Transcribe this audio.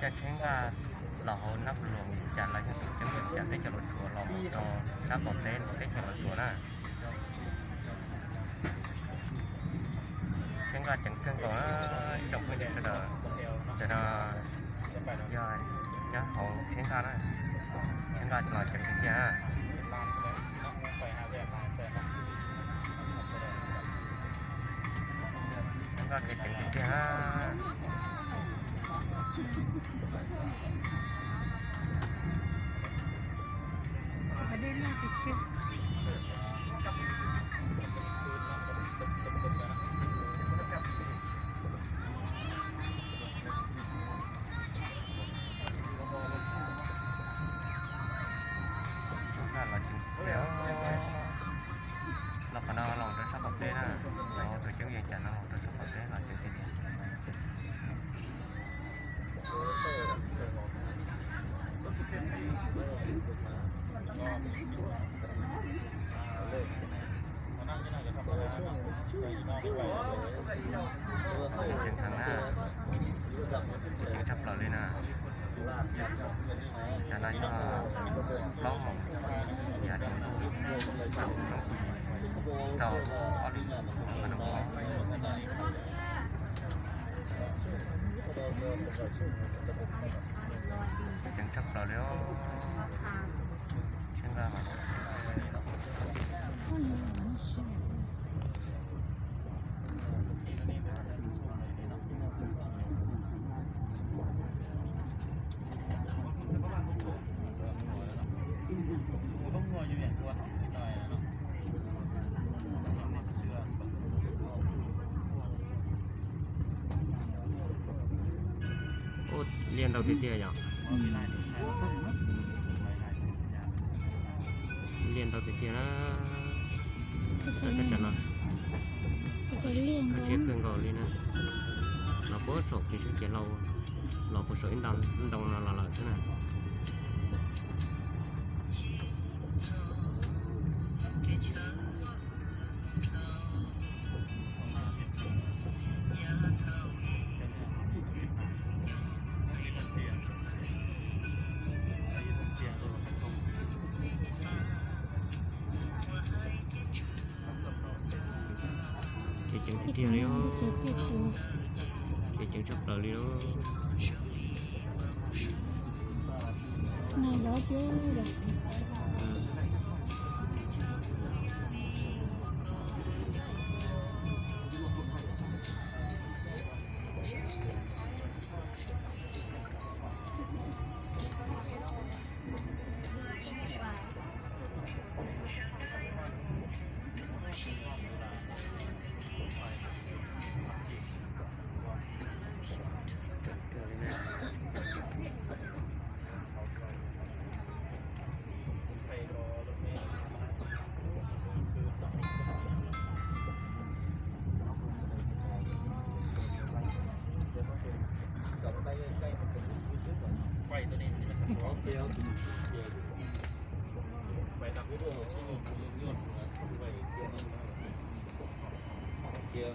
จะเช่นว่าเรานับหลวงจันทร์อะไรจะถูกจังเงินจันได้จรดตัวเราจอถ้าก่อนเต้นได้จรดตัวนะเช่นว่าจังเกินก่อนจบไม่ได้จะได้ย่อยย่าของเช่นกันนะเช่นว่าจะจังเกินก็จะเป็นที่ห้าประเด็นน่าติดเกมเราจึงแล้วเราก็นอนลงด้วยสักปะเต้นะเราตัวเจ้าใหญ่จันทร์ลงด้วยสักปะเต้เราจึงที่จึงทางหน้าจึงชับเราเลยนะจะได้ก็ร้องของอย่าถึงต้องเจ้าอลิมันต้องจึงชับเราแล้วเช่นว่าเรียนตัวเตี้ยๆอย่างเรียนตัวเตี้ยๆนะจะจัดนะเขาเชื่อเกินก่อนเลยนะเราเปิดสอบกี่ชั่วโมงเราเปิดสอบอินดังเราใช่ไหมchẳng thích điều đó chẳng chấp lời đi đó này đó chứ được Kia